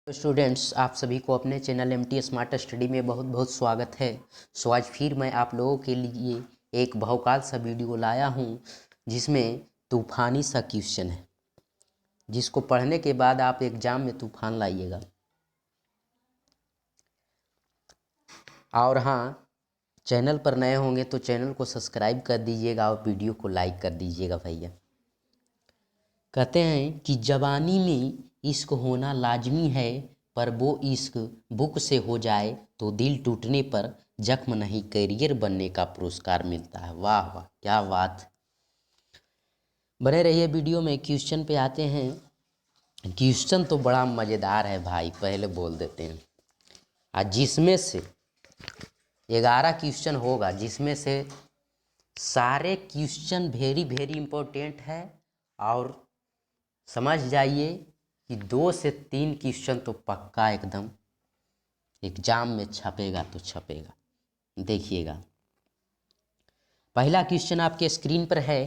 Students, आप सभी को अपने चैनल एमटी स्मार्ट स्टडी में बहुत बहुत स्वागत है। आज फिर मैं आप लोगों के लिए एक बहुकाल सा वीडियो लाया हूं जिसमें तूफानी सा क्वेश्चन है, जिसको पढ़ने के बाद आप एग्जाम में तूफान लाइएगा। और हाँ, चैनल पर नए होंगे तो चैनल को सब्सक्राइब कर दीजिएगा और वीडियो को लाइक कर दीजिएगा भैया। कहते हैं कि जवानी में इश्क होना लाजमी है, पर वो इश्क बुक से हो जाए तो दिल टूटने पर जख्म नहीं कैरियर बनने का पुरस्कार मिलता है। वाह वाह, क्या बात। बने रहिए वीडियो में। क्वेश्चन पे आते हैं। क्वेश्चन तो बड़ा मज़ेदार है भाई, पहले बोल देते हैं। आज जिसमें से 11 क्वेश्चन होगा, जिसमें से सारे क्वेश्चन वेरी वेरी इम्पोर्टेंट है। और समझ जाइए कि 2 से 3 क्वेश्चन तो पक्का एकदम एग्जाम में छपेगा तो छपेगा। देखिएगा, पहला क्वेश्चन आपके स्क्रीन पर है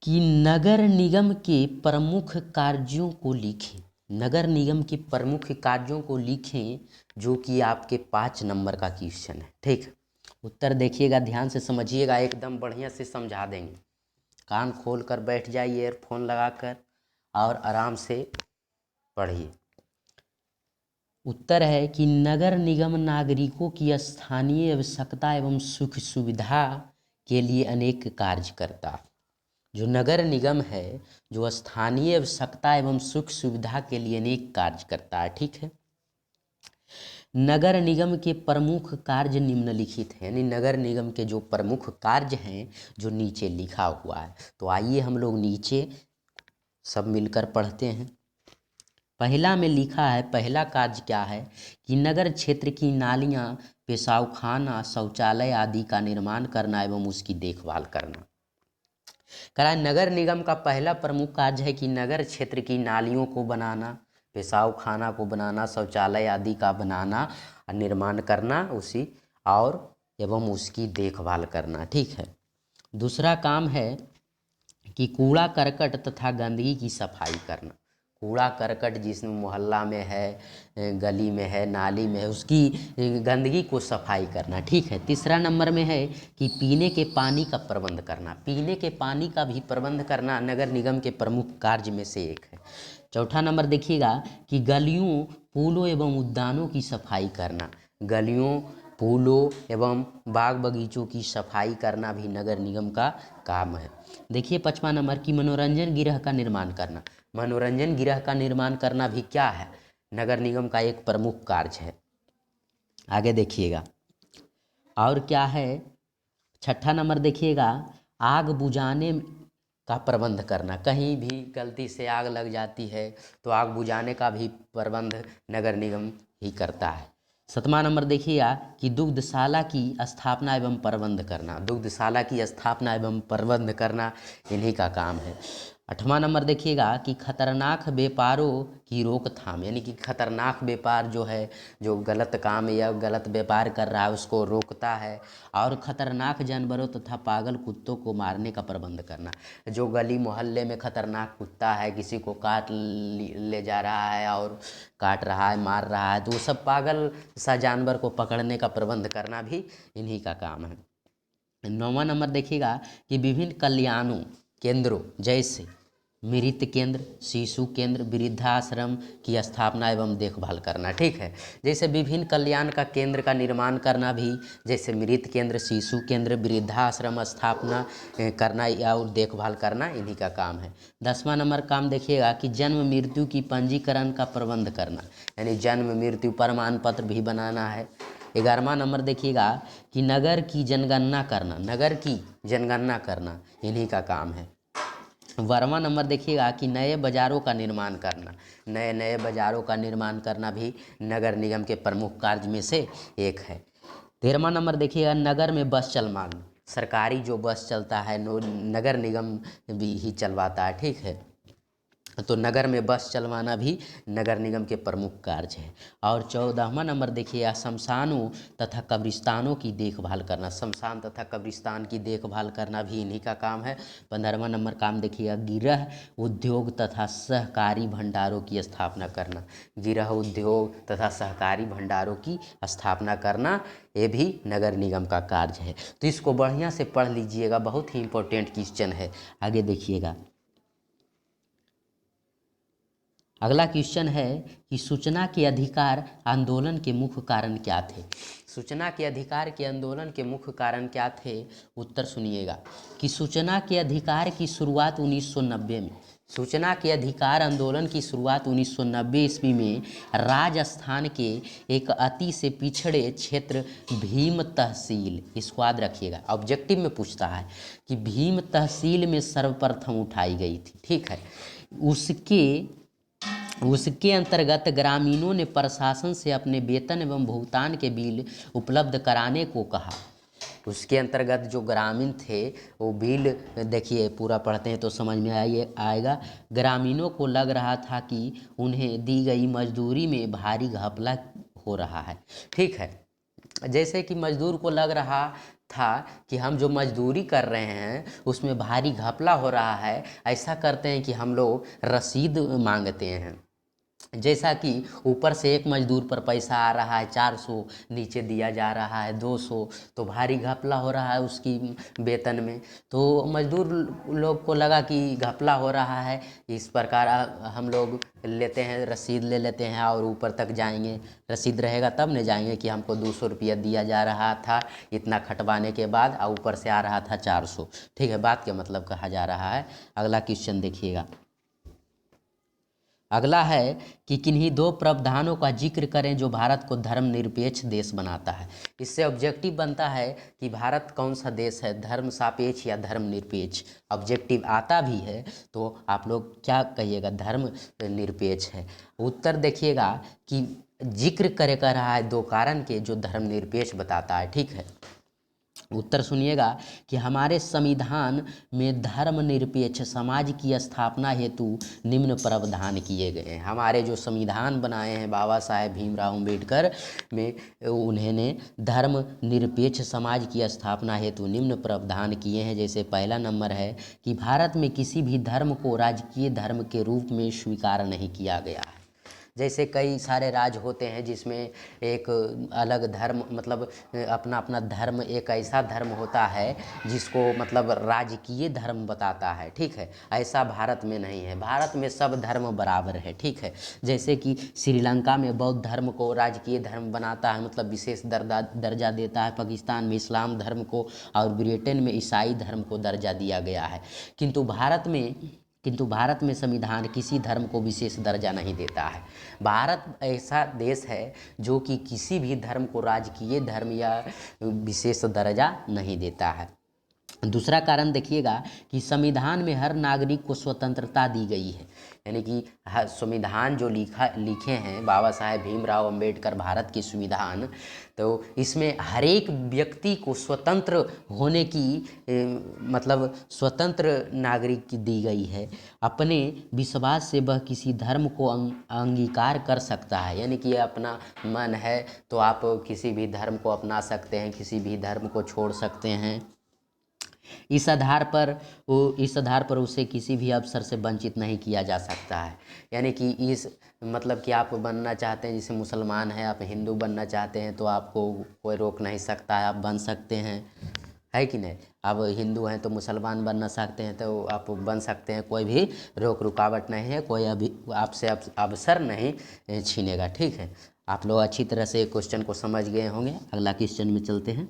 कि नगर निगम के प्रमुख कार्यों को लिखें। नगर निगम के प्रमुख कार्यों को लिखें, जो कि आपके 5 नंबर का क्वेश्चन है। ठीक, उत्तर देखिएगा, ध्यान से समझिएगा, एकदम बढ़िया से समझा देंगे। कान खोल कर बैठ जाइए, ईयरफोन लगाकर, और आराम से पढ़िए। उत्तर है कि नगर निगम नागरिकों की स्थानीय आवश्यकता एवं सुख सुविधा के लिए अनेक कार्य करता है। जो नगर निगम है, जो स्थानीय आवश्यकता एवं सुख सुविधा के लिए अनेक कार्य करता है। ठीक है। नगर निगम के प्रमुख कार्य निम्नलिखित हैं, यानी नगर निगम के जो प्रमुख कार्य हैं जो नीचे लिखा हुआ है। तो आइए हम लोग नीचे सब मिलकर पढ़ते हैं। पहला में लिखा है, पहला कार्य क्या है कि नगर क्षेत्र की नालियाँ, पेशावखाना, शौचालय आदि का निर्माण करना एवं उसकी देखभाल करना। कह रहा है नगर निगम का पहला प्रमुख कार्य है कि नगर क्षेत्र की नालियों को बनाना, पेशावखाना को बनाना, शौचालय आदि का बनाना, निर्माण करना उसी, और एवं उसकी देखभाल करना। ठीक है। दूसरा काम है कि कूड़ा करकट तथा गंदगी की सफाई करना। कूड़ा करकट जिस मोहल्ला में है, गली में है, नाली में है, उसकी गंदगी को सफाई करना। ठीक है। तीसरा नंबर में है कि पीने के पानी का प्रबंध करना। पीने के पानी का भी प्रबंध करना नगर निगम के प्रमुख कार्य में से एक है। चौथा नंबर देखिएगा कि गलियों, पुलों एवं उद्यानों की सफाई करना। गलियों, पुलों एवं बाग बगीचों की सफाई करना भी नगर निगम का काम है। देखिए 5वां नंबर की मनोरंजन गृह का निर्माण करना। मनोरंजन गृह का निर्माण करना भी क्या है, नगर निगम का एक प्रमुख कार्य है। आगे देखिएगा और क्या है। 6ठा नंबर देखिएगा, आग बुझाने का प्रबंध करना। कहीं भी गलती से आग लग जाती है तो आग बुझाने का भी प्रबंध नगर निगम ही करता है। 7वां नंबर देखिएगा कि दुग्धशाला की स्थापना एवं प्रबंध करना। दुग्धशाला की स्थापना एवं प्रबंध करना इन्हीं का काम है। 8वां नंबर देखिएगा कि खतरनाक व्यापारों की रोकथाम, यानी कि खतरनाक व्यापार जो है, जो गलत काम या गलत व्यापार कर रहा है उसको रोकता है। और खतरनाक जानवरों तथा पागल कुत्तों को मारने का प्रबंध करना। जो गली मोहल्ले में खतरनाक कुत्ता है, किसी को काट ले जा रहा है और काट रहा है, मार रहा है, तो वो सब पागल सा जानवर को पकड़ने का प्रबंध करना भी इन्हीं का काम है। 9वां नंबर देखिएगा कि विभिन्न कल्याणों केंद्रों जैसे मृत केंद्र, शिशु केंद्र, वृद्धाश्रम की स्थापना एवं देखभाल करना। ठीक है। जैसे विभिन्न कल्याण का केंद्र का निर्माण करना भी, जैसे मृत केंद्र, शिशु केंद्र, वृद्धाश्रम स्थापना करना या और देखभाल करना इन्हीं का काम है। 10वां नंबर काम देखिएगा कि जन्म मृत्यु की पंजीकरण का प्रबंध करना, यानी जन्म मृत्यु प्रमाण पत्र भी बनाना है। 11वां नंबर देखिएगा कि नगर की जनगणना करना। नगर की जनगणना करना इन्हीं का काम है। 12वां नंबर देखिएगा कि नए बाज़ारों का निर्माण करना। नए नए बाज़ारों का निर्माण करना भी नगर निगम के प्रमुख कार्य में से एक है। 13वां नंबर देखिएगा नगर में बस चलवाना। सरकारी जो बस चलता है नगर निगम भी ही चलवाता है। ठीक है। तो नगर में बस चलवाना भी नगर निगम के प्रमुख कार्य है। और 14वां नंबर देखिए, शमशानों तथा कब्रिस्तानों की देखभाल करना। शमशान तथा कब्रिस्तान की देखभाल करना भी इन्हीं का काम है। 15वां नंबर काम देखिएगा, गिरह उद्योग तथा सहकारी भंडारों की स्थापना करना। गिरह उद्योग तथा सहकारी भंडारों की स्थापना करना ये भी नगर निगम का कार्य है। तो इसको बढ़िया से पढ़ लीजिएगा, बहुत ही इंपॉर्टेंट क्वेश्चन है। आगे देखिएगा, अगला क्वेश्चन है कि सूचना के अधिकार आंदोलन के मुख्य कारण क्या थे। सूचना के अधिकार के आंदोलन के मुख्य कारण क्या थे? उत्तर सुनिएगा कि सूचना के अधिकार की शुरुआत 1990 में, सूचना के अधिकार आंदोलन की शुरुआत 1990 ईस्वी में राजस्थान के एक अति से पिछड़े क्षेत्र भीम तहसील, इसको याद रखिएगा, ऑब्जेक्टिव में पूछता है कि भीम तहसील में सर्वप्रथम उठाई गई थी। ठीक है, उसके अंतर्गत ग्रामीणों ने प्रशासन से अपने वेतन एवं भुगतान के बिल उपलब्ध कराने को कहा। उसके अंतर्गत जो ग्रामीण थे वो बिल, देखिए पूरा पढ़ते हैं तो समझ में आएगा। ग्रामीणों को लग रहा था कि उन्हें दी गई मजदूरी में भारी घपला हो रहा है। ठीक है, जैसे कि मजदूर को लग रहा था कि हम जो मजदूरी कर रहे हैं उसमें भारी घपला हो रहा है, ऐसा करते हैं कि हम लोग रसीद मांगते हैं। जैसा कि ऊपर से एक मजदूर पर पैसा आ रहा है 400, नीचे दिया जा रहा है 200, तो भारी घपला हो रहा है उसकी वेतन में। तो मजदूर लोग को लगा कि घपला हो रहा है, इस प्रकार हम लोग लेते हैं, रसीद ले लेते हैं और ऊपर तक जाएंगे, रसीद रहेगा तब न जाएंगे कि हमको 200 रुपया दिया जा रहा था इतना खटवाने के बाद, और ऊपर से आ रहा था 400। ठीक है, बात का मतलब कहा जा रहा है। अगला क्वेश्चन देखिएगा, अगला है कि किन्हीं दो प्रावधानों का जिक्र करें जो भारत को धर्मनिरपेक्ष देश बनाता है। इससे ऑब्जेक्टिव बनता है कि भारत कौन सा देश है, धर्म सापेक्ष या धर्मनिरपेक्ष। ऑब्जेक्टिव आता भी है तो आप लोग क्या कहिएगा, धर्म निरपेक्ष है। उत्तर देखिएगा कि जिक्र करे कर रहा है दो कारण के जो धर्मनिरपेक्ष बताता है। ठीक है, उत्तर सुनिएगा कि हमारे संविधान में धर्मनिरपेक्ष समाज की स्थापना हेतु निम्न प्रावधान किए गए हैं। हमारे जो संविधान बनाए हैं बाबा साहेब भीमराव अम्बेडकर में, उन्होंने धर्मनिरपेक्ष समाज की स्थापना हेतु निम्न प्रावधान किए हैं। जैसे पहला नंबर है कि भारत में किसी भी धर्म को राजकीय धर्म के रूप में स्वीकार नहीं किया गया है। जैसे कई सारे राज्य होते हैं जिसमें एक अलग धर्म, मतलब अपना अपना धर्म, एक ऐसा धर्म होता है जिसको मतलब राजकीय धर्म बताता है। ठीक है, ऐसा भारत में नहीं है, भारत में सब धर्म बराबर है। ठीक है, जैसे कि श्रीलंका में बौद्ध धर्म को राजकीय धर्म बनाता है, मतलब विशेष दर्जा देता है। पाकिस्तान में इस्लाम धर्म को और ब्रिटेन में ईसाई धर्म को दर्जा दिया गया है। किंतु भारत में संविधान किसी धर्म को विशेष दर्जा नहीं देता है। भारत ऐसा देश है जो कि किसी भी धर्म को राजकीय धर्म या विशेष दर्जा नहीं देता है। दूसरा कारण देखिएगा कि संविधान में हर नागरिक को स्वतंत्रता दी गई है, यानी कि संविधान जो लिखे हैं बाबा साहेब भीमराव अम्बेडकर, भारत की संविधान, तो इसमें हर एक व्यक्ति को स्वतंत्र होने की मतलब स्वतंत्र नागरिक की दी गई है। अपने विश्वास से वह किसी धर्म को अंगीकार कर सकता है, यानी कि अपना मन है तो आप किसी भी धर्म को अपना सकते हैं, किसी भी धर्म को छोड़ सकते हैं। इस आधार पर उसे किसी भी अवसर से वंचित नहीं किया जा सकता है। यानी कि इस मतलब कि आप बनना चाहते हैं, जैसे मुसलमान हैं, आप हिंदू बनना चाहते हैं तो आपको कोई रोक नहीं सकता है, आप बन सकते हैं, है कि नहीं। आप हिंदू हैं तो मुसलमान बनना चाहते हैं तो आप बन सकते हैं, कोई भी रोक रुकावट नहीं है, कोई अभी आपसे अवसर नहीं छीनेगा। ठीक है, आप लोग अच्छी तरह से क्वेश्चन को समझ गए होंगे। अगला क्वेश्चन में चलते हैं।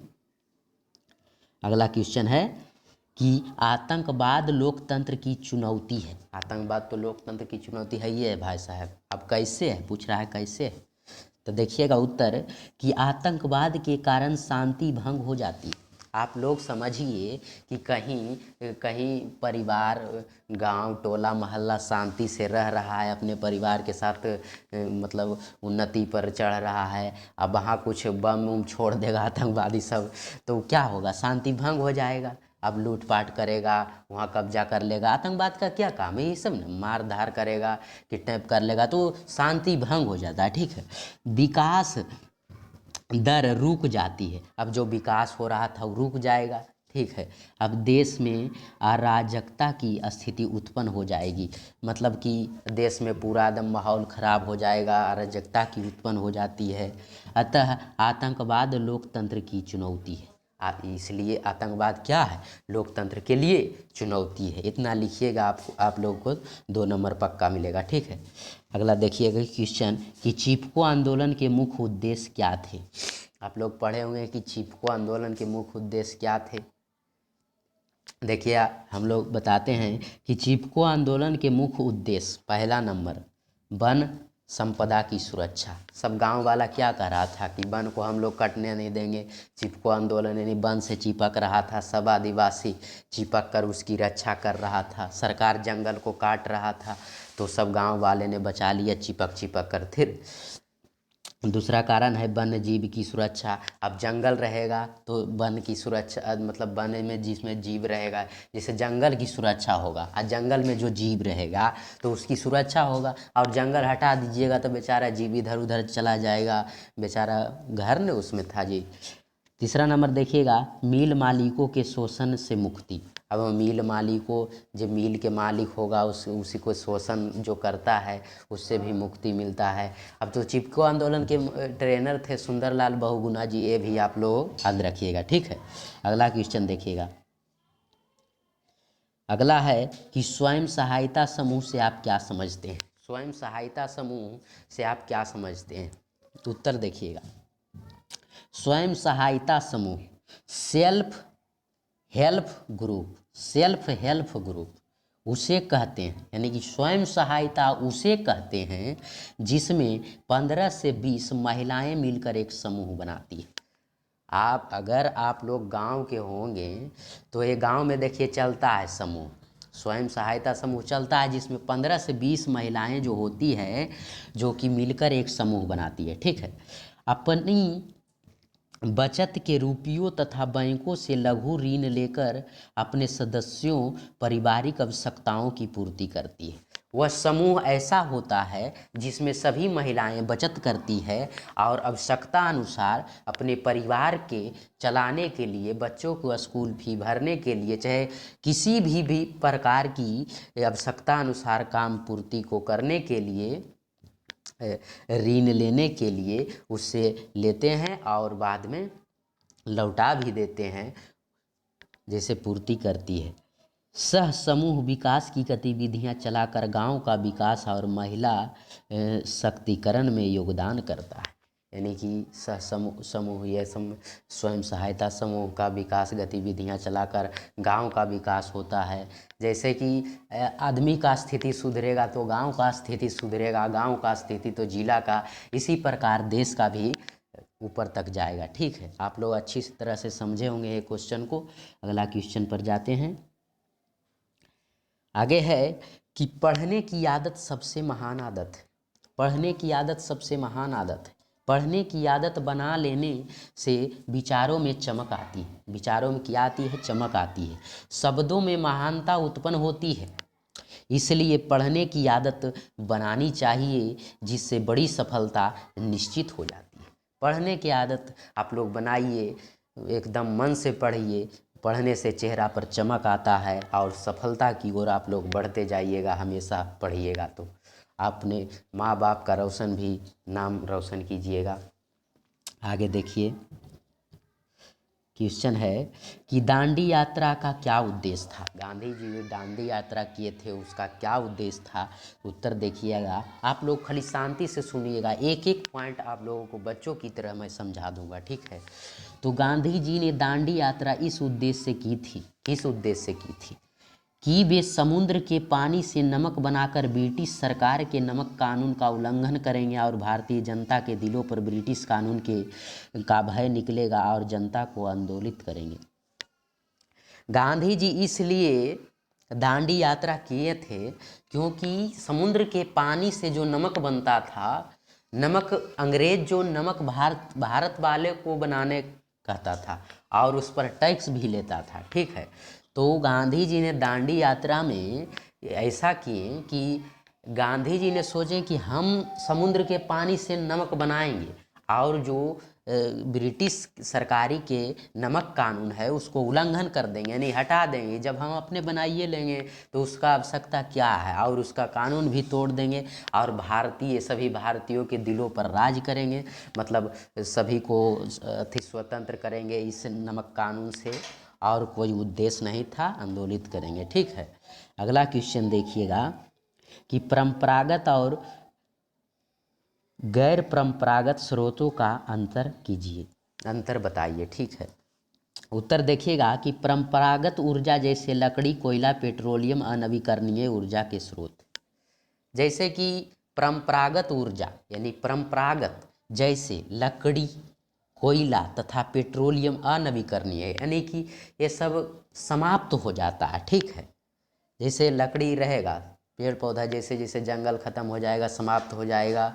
अगला क्वेश्चन है कि आतंकवाद लोकतंत्र की चुनौती है। आतंकवाद तो लोकतंत्र की चुनौती है ही है भाई साहब। अब कैसे है, पूछ रहा है कैसे है, तो देखिएगा उत्तर कि आतंकवाद के कारण शांति भंग हो जाती है। आप लोग समझिए कि कहीं परिवार, गांव, टोला, मोहल्ला शांति से रह रहा है, अपने परिवार के साथ मतलब उन्नति पर चढ़ रहा है, अब वहाँ कुछ बम उम छोड़ देगा आतंकवादी सब, तो क्या होगा, शांति भंग हो जाएगा। अब लूटपाट करेगा, वहाँ कब्जा कर लेगा। आतंकवाद का क्या काम है? ये सब ना मार धार करेगा, किडनैप कर लेगा तो शांति भंग हो जाता है, ठीक है। विकास दर रुक जाती है। अब जो विकास हो रहा था वो रुक जाएगा, ठीक है। अब देश में अराजकता की स्थिति उत्पन्न हो जाएगी, मतलब कि देश में पूरा एकदम माहौल खराब हो जाएगा, अराजकता की उत्पन्न हो जाती है। अतः आतंकवाद लोकतंत्र की चुनौती है। इसलिए आतंकवाद क्या है? लोकतंत्र के लिए चुनौती है। इतना लिखिएगा, आप लोगों को 2 नंबर पक्का मिलेगा, ठीक है। अगला देखिएगा क्वेश्चन कि चिपको आंदोलन के मुख्य उद्देश्य क्या थे। आप लोग पढ़े होंगे कि चिपको आंदोलन के मुख्य उद्देश्य क्या थे। देखिए हम लोग बताते हैं कि चिपको आंदोलन के मुख्य उद्देश्य, पहला नंबर वन संपदा की सुरक्षा। सब गांव वाला क्या कह रहा था कि वन को हम लोग कटने नहीं देंगे। चिपको आंदोलन यानी वन से चिपक रहा था, सब आदिवासी चिपक कर उसकी रक्षा कर रहा था। सरकार जंगल को काट रहा था तो सब गांव वाले ने बचा लिया चिपक कर। फिर दूसरा कारण है वन्य जीव की सुरक्षा। अब जंगल रहेगा तो वन की सुरक्षा, मतलब वन में जिसमें जीव रहेगा, जैसे जंगल की सुरक्षा होगा और जंगल में जो जीव रहेगा तो उसकी सुरक्षा होगा। और जंगल हटा दीजिएगा तो बेचारा जीव इधर उधर चला जाएगा, बेचारा घर ने उसमें था जी। तीसरा नंबर देखिएगा मिल मालिकों के शोषण से मुक्ति। अब मिल मालिकों, जो मिल के मालिक होगा उसी को शोषण जो करता है उससे भी मुक्ति मिलता है। अब तो चिपको आंदोलन के ट्रेनर थे सुंदरलाल बहुगुणा जी, ये भी आप लोग याद रखिएगा, ठीक है। अगला क्वेश्चन देखिएगा, अगला है कि स्वयं सहायता समूह से आप क्या समझते हैं। स्वयं सहायता समूह से आप क्या समझते हैं? उत्तर देखिएगा, स्वयं सहायता समूह सेल्फ हेल्प ग्रुप उसे कहते हैं, यानी कि स्वयं सहायता उसे कहते हैं जिसमें 15 से 20 महिलाएं मिलकर एक समूह बनाती है। अगर आप लोग गांव के होंगे तो ये गांव में देखिए चलता है समूह, स्वयं सहायता समूह चलता है जिसमें 15 से 20 महिलाएं जो होती है जो कि मिलकर एक समूह बनाती है, ठीक है। अपनी बचत के रुपयों तथा बैंकों से लघु ऋण लेकर अपने सदस्यों पारिवारिक आवश्यकताओं की पूर्ति करती है। वह समूह ऐसा होता है जिसमें सभी महिलाएं बचत करती है और आवश्यकता अनुसार अपने परिवार के चलाने के लिए, बच्चों को स्कूल फी भरने के लिए, चाहे किसी भी प्रकार की आवश्यकता अनुसार काम पूर्ति को करने के लिए, ऋण लेने के लिए उससे लेते हैं और बाद में लौटा भी देते हैं, जैसे पूर्ति करती है। सह समूह विकास की गतिविधियां चलाकर गांव का विकास और महिला शक्तिकरण में योगदान करता है। यानी कि सह समूह ये स्वयं सहायता समूह का विकास गतिविधियां चलाकर गांव का विकास होता है। जैसे कि आदमी का स्थिति सुधरेगा तो गांव का स्थिति सुधरेगा, गांव का स्थिति तो जिला का, इसी प्रकार देश का भी ऊपर तक जाएगा, ठीक है। आप लोग अच्छी तरह से समझे होंगे ये क्वेश्चन को। अगला क्वेश्चन पर जाते हैं। आगे है कि पढ़ने की आदत सबसे महान आदत है। पढ़ने की आदत सबसे महान आदत है। पढ़ने की आदत बना लेने से विचारों में चमक आती है। विचारों में क्या आती है? चमक आती है। शब्दों में महानता उत्पन्न होती है। इसलिए पढ़ने की आदत बनानी चाहिए जिससे बड़ी सफलता निश्चित हो जाती है। पढ़ने की आदत आप लोग बनाइए, एकदम मन से पढ़िए। पढ़ने से चेहरा पर चमक आता है और सफलता की ओर आप लोग बढ़ते जाइएगा। हमेशा पढ़िएगा तो अपने माँ बाप का नाम रोशन कीजिएगा। आगे देखिए, क्वेश्चन है कि दांडी यात्रा का क्या उद्देश्य था। गांधी जी ने दांडी यात्रा किए थे, उसका क्या उद्देश्य था? उत्तर देखिएगा। आप लोग खाली शांति से सुनिएगा, एक एक पॉइंट आप लोगों को बच्चों की तरह मैं समझा दूंगा, ठीक है। तो गांधी जी ने दांडी यात्रा इस उद्देश्य से की थी, किस उद्देश्य से की थी कि वे समुद्र के पानी से नमक बनाकर ब्रिटिश सरकार के नमक कानून का उल्लंघन करेंगे और भारतीय जनता के दिलों पर ब्रिटिश कानून का भय निकलेगा और जनता को आंदोलित करेंगे। गांधी जी इसलिए दांडी यात्रा किए थे क्योंकि समुद्र के पानी से जो नमक बनता था, नमक अंग्रेज जो नमक भारत वाले को बनाने कहता था और उस पर टैक्स भी लेता था। ठीक है, तो गांधी जी ने दांडी यात्रा में ऐसा किए कि गांधी जी ने सोचे कि हम समुद्र के पानी से नमक बनाएंगे और जो ब्रिटिश सरकारी के नमक कानून है उसको उल्लंघन कर देंगे, यानी हटा देंगे। जब हम अपने बनाइए लेंगे तो उसका आवश्यकता क्या है, और उसका कानून भी तोड़ देंगे और सभी भारतीयों के दिलों पर राज करेंगे, मतलब सभी को स्वतंत्र करेंगे इस नमक कानून से, और कोई उद्देश्य नहीं था, आंदोलित करेंगे। ठीक है, अगला क्वेश्चन देखिएगा कि परंपरागत और गैर परंपरागत स्रोतों का अंतर कीजिए, अंतर बताइए। ठीक है, उत्तर देखिएगा कि परंपरागत ऊर्जा जैसे लकड़ी, कोयला, पेट्रोलियम अनवीकरणीय ऊर्जा के स्रोत। जैसे कि परंपरागत ऊर्जा यानी परंपरागत जैसे लकड़ी, कोयला तथा पेट्रोलियम अनवीकरणीय, यानी कि ये सब समाप्त हो जाता है। ठीक है, जैसे लकड़ी रहेगा, पेड़ पौधा जैसे जैसे जंगल ख़त्म हो जाएगा समाप्त हो जाएगा,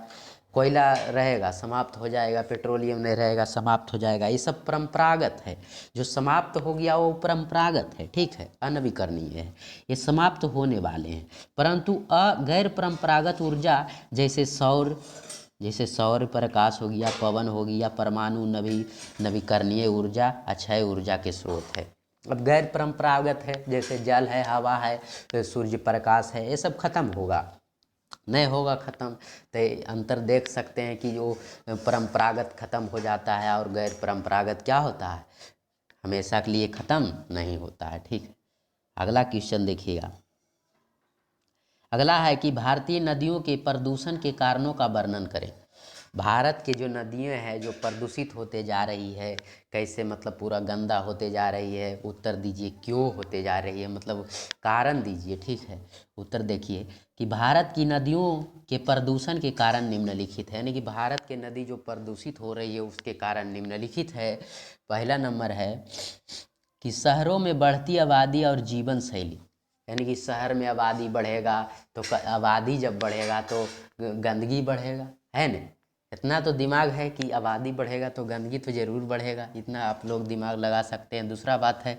कोयला रहेगा समाप्त हो जाएगा, पेट्रोलियम नहीं रहेगा समाप्त हो जाएगा। ये सब परंपरागत है, जो समाप्त हो गया वो परंपरागत है। ठीक है, अनवीकरणीय है, ये समाप्त होने वाले हैं। परंतु गैर परंपरागत ऊर्जा जैसे सौर प्रकाश हो गया, पवन हो गया, परमाणु नवीकरणीय ऊर्जा अक्षय ऊर्जा के स्रोत है। अब गैर परंपरागत है जैसे जल है, हवा है, सूर्य प्रकाश है, ये सब खत्म होगा, नहीं होगा ख़त्म। तो अंतर देख सकते हैं कि जो परंपरागत ख़त्म हो जाता है और गैर परंपरागत क्या होता है, हमेशा के लिए ख़त्म नहीं होता है। ठीक है, अगला क्वेश्चन देखिएगा। अगला है कि भारतीय नदियों के प्रदूषण के कारणों का वर्णन करें। भारत के जो नदियाँ हैं जो प्रदूषित होते जा रही है, कैसे मतलब पूरा गंदा होते जा रही है, उत्तर दीजिए क्यों होते जा रही है, मतलब कारण दीजिए। ठीक है, उत्तर देखिए कि भारत की नदियों के प्रदूषण के कारण निम्नलिखित है, यानी कि भारत के नदी जो प्रदूषित हो रही है उसके कारण निम्नलिखित है। पहला नंबर है कि शहरों में बढ़ती आबादी और जीवन शैली, यानी कि शहर में आबादी बढ़ेगा तो आबादी जब बढ़ेगा तो गंदगी बढ़ेगा, है न। इतना तो दिमाग है कि आबादी बढ़ेगा तो गंदगी तो ज़रूर बढ़ेगा, इतना आप लोग दिमाग लगा सकते हैं। दूसरा बात है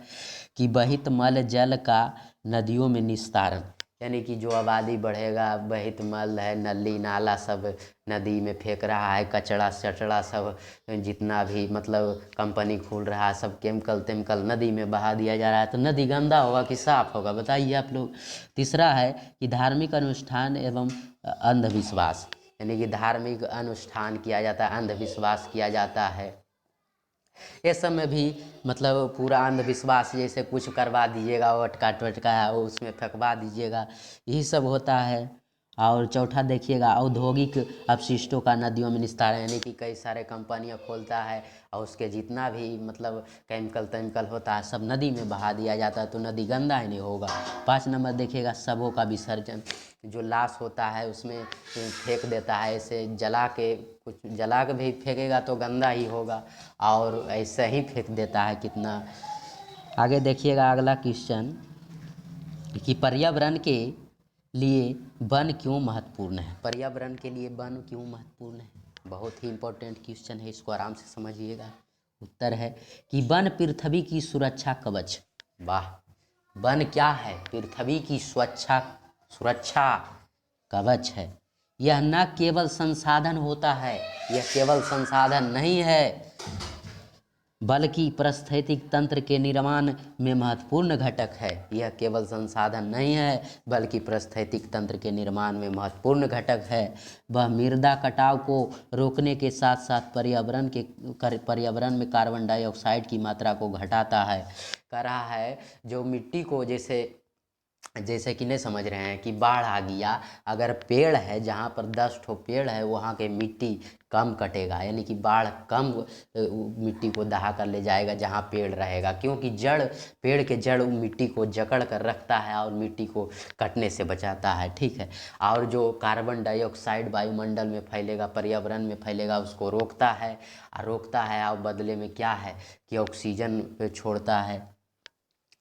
कि बहित मल जल का नदियों में निस्तारण, यानी कि जो आबादी बढ़ेगा, बहित मल है, नली नाला सब नदी में फेंक रहा है, कचड़ा चचड़ा सब जितना भी मतलब कंपनी खोल रहा है सब केमिकल नदी में बहा दिया जा रहा है, तो नदी गंदा होगा कि साफ होगा, बताइए आप लोग। तीसरा है कि धार्मिक अनुष्ठान एवं अंधविश्वास, यानी कि धार्मिक अनुष्ठान किया जाता है, अंधविश्वास किया जाता है, ये सब में भी मतलब पूरा अंधविश्वास, जैसे कुछ करवा दीजिएगा, वटका टटका है वो उसमें फेंकवा दीजिएगा, यही सब होता है। और चौथा देखिएगा औद्योगिक अपशिष्टों का नदियों में निस्तारण, यानी कि कई सारे कंपनियां खोलता है और उसके जितना भी मतलब केमिकल होता है सब नदी में बहा दिया जाता है, तो नदी गंदा ही नहीं होगा। 5 नंबर देखिएगा शवों का विसर्जन, जो लाश होता है उसमें फेंक देता है, ऐसे कुछ जला के भी फेंकेगा तो गंदा ही होगा, और ऐसे ही फेंक देता है कितना। आगे देखिएगा अगला क्वेश्चन कि पर्यावरण के लिए वन क्यों महत्वपूर्ण है। पर्यावरण के लिए वन क्यों महत्वपूर्ण है, बहुत ही इम्पोर्टेंट क्वेश्चन है, इसको आराम से समझिएगा। उत्तर है कि वन पृथ्वी की सुरक्षा कवच। वाह, वन क्या है, पृथ्वी की सुरक्षा कवच है। यह न केवल संसाधन होता है, यह केवल संसाधन नहीं है बल्कि पारिस्थितिक तंत्र के निर्माण में महत्वपूर्ण घटक है। यह केवल संसाधन नहीं है बल्कि पारिस्थितिक तंत्र के निर्माण में महत्वपूर्ण घटक है। वह मृदा कटाव को रोकने के साथ साथ पर्यावरण में कार्बन डाइऑक्साइड की मात्रा को घटाता है। कह रहा है जो मिट्टी को जैसे कि नहीं समझ रहे हैं कि बाढ़ आ गया, अगर पेड़ है जहाँ पर 10 ठो पेड़ है वहाँ के मिट्टी कम कटेगा, यानी कि बाढ़ कम मिट्टी को दहा कर ले जाएगा जहाँ पेड़ रहेगा, क्योंकि पेड़ के जड़ मिट्टी को जकड़ कर रखता है और मिट्टी को कटने से बचाता है। ठीक है, और जो कार्बन डाइऑक्साइड वायुमंडल में फैलेगा, पर्यावरण में फैलेगा, उसको रोकता है और बदले में क्या है कि ऑक्सीजन छोड़ता है,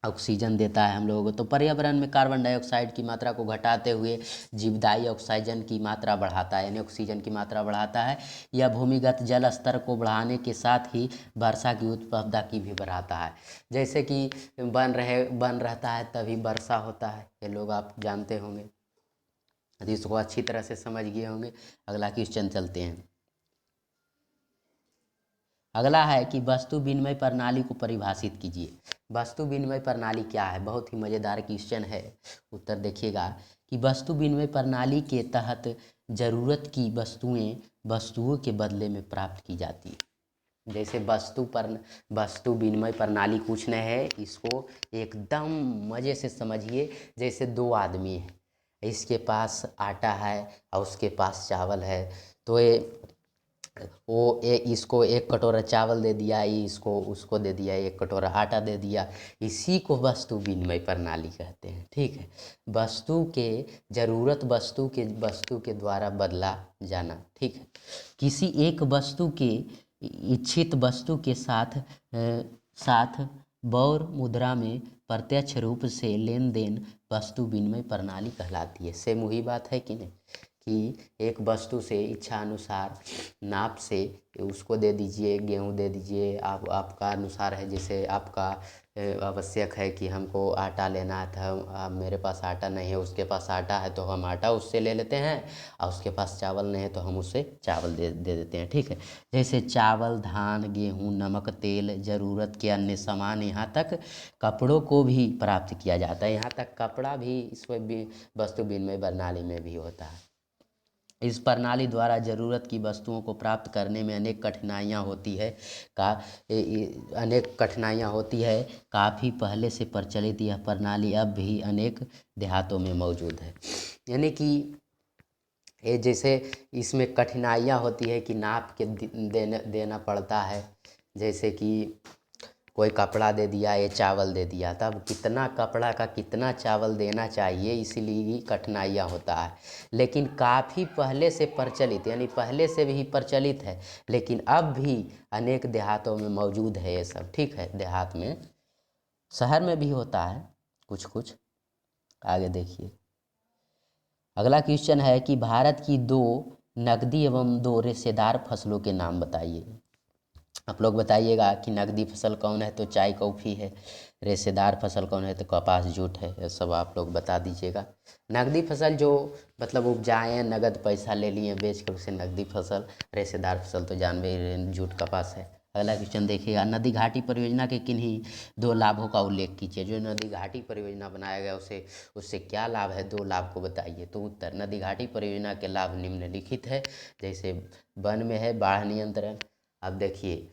ऑक्सीजन देता है हम लोगों को। तो पर्यावरण में कार्बन डाइऑक्साइड की मात्रा को घटाते हुए जीवदायी ऑक्सीजन की मात्रा बढ़ाता है, यानी ऑक्सीजन की मात्रा बढ़ाता है। यह भूमिगत जल स्तर को बढ़ाने के साथ ही वर्षा की उत्पादकता की भी बढ़ाता है। जैसे कि वन रहता है तभी वर्षा होता है, ये लोग आप जानते होंगे, तो इसको अच्छी तरह से समझ गए होंगे। अगला क्वेश्चन चलते हैं। अगला है कि वस्तु विनिमय प्रणाली को परिभाषित कीजिए। वस्तु विनिमय प्रणाली क्या है? बहुत ही मज़ेदार क्वेश्चन है। उत्तर देखिएगा कि वस्तु विनिमय प्रणाली के तहत ज़रूरत की वस्तुएं वस्तुओं के बदले में प्राप्त की जाती है। जैसे वस्तु विनिमय प्रणाली कुछ नहीं है, इसको एकदम मज़े से समझिए। जैसे दो आदमी हैं, इसके पास आटा है और उसके पास चावल है, तो इसको एक कटोरा चावल दे दिया, इसको उसको दे दिया एक कटोरा आटा दे दिया। इसी को वस्तु विनिमय प्रणाली कहते हैं। ठीक है, वस्तु के द्वारा बदला जाना। ठीक है, किसी एक वस्तु के इच्छित वस्तु के साथ बौर मुद्रा में प्रत्यक्ष रूप से लेन देन वस्तु विनिमय प्रणाली कहलाती है। सेम वही बात है कि नहीं, कि एक वस्तु से इच्छा अनुसार नाप से उसको दे दीजिए, गेहूँ दे दीजिए, आपका अनुसार है। जैसे आपका आवश्यक है कि हमको आटा लेना था, मेरे पास आटा नहीं है, उसके पास आटा है, तो हम आटा उससे ले लेते हैं, और उसके पास चावल नहीं है तो हम उससे चावल दे देते हैं। ठीक है, जैसे चावल, धान, गेहूँ, नमक, तेल, ज़रूरत के अन्य सामान, यहाँ तक कपड़ों को भी प्राप्त किया जाता है। यहाँ तक कपड़ा भी इसमें भी वस्तु विनिमय प्रणाली में भी होता है। इस प्रणाली द्वारा ज़रूरत की वस्तुओं को प्राप्त करने में अनेक कठिनाइयाँ होती है। काफ़ी पहले से प्रचलित यह प्रणाली अब भी अनेक देहातों में मौजूद है। यानी कि ये जैसे इसमें कठिनाइयाँ होती है कि नाप के देना पड़ता है। जैसे कि कोई कपड़ा दे दिया, ये चावल दे दिया, तब कितना कपड़ा का कितना चावल देना चाहिए, इसीलिए कठिनाइयाँ होता है। लेकिन काफ़ी पहले से प्रचलित, यानी पहले से भी प्रचलित है, लेकिन अब भी अनेक देहातों में मौजूद है ये सब। ठीक है, देहात में, शहर में भी होता है कुछ कुछ। आगे देखिए, अगला क्वेश्चन है कि भारत की दो नकदी एवं दो रेशेदार फसलों के नाम बताइए। आप लोग बताइएगा कि नकदी फसल कौन है, तो चाय कॉफ़ी है। रेशेदार फसल कौन है, तो कपास जूट है। ये सब आप लोग बता दीजिएगा। नकदी फसल जो मतलब उपजाए, नगद पैसा ले लिए बेच कर, उसे नकदी फसल। रेशेदार फसल तो जानवे जूट कपास है। अगला क्वेश्चन देखिएगा, नदी घाटी परियोजना के किन्हीं दो लाभों का उल्लेख कीजिए। जो नदी घाटी परियोजना बनाया गया उससे क्या लाभ है, दो लाभ को बताइए। तो उत्तर, नदी घाटी परियोजना के लाभ निम्नलिखित है। जैसे वन में है बाढ़ नियंत्रण। अब देखिए,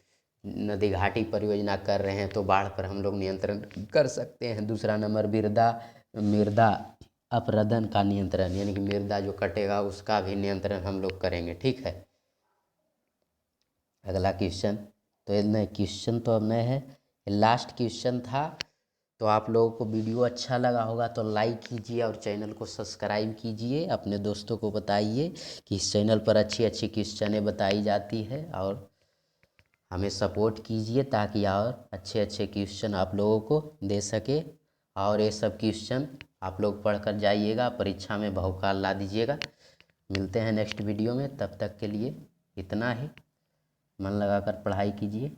नदी घाटी परियोजना कर रहे हैं तो बाढ़ पर हम लोग नियंत्रण कर सकते हैं। दूसरा नंबर, मृदा अपरदन का नियंत्रण, यानी कि मृदा जो कटेगा उसका भी नियंत्रण हम लोग करेंगे। ठीक है, अगला क्वेश्चन, तो ये नहीं, क्वेश्चन तो अब नहीं है, लास्ट क्वेश्चन था। तो आप लोगों को वीडियो अच्छा लगा होगा तो लाइक कीजिए और चैनल को सब्सक्राइब कीजिए। अपने दोस्तों को बताइए कि इस चैनल पर अच्छी अच्छी क्वेश्चनें बताई जाती है, और हमें सपोर्ट कीजिए ताकि और अच्छे अच्छे क्वेश्चन आप लोगों को दे सके। और ये सब क्वेश्चन आप लोग पढ़ कर जाइएगा, परीक्षा में बहुकाल ला दीजिएगा। मिलते हैं नेक्स्ट वीडियो में, तब तक के लिए इतना ही। मन लगाकर पढ़ाई कीजिए।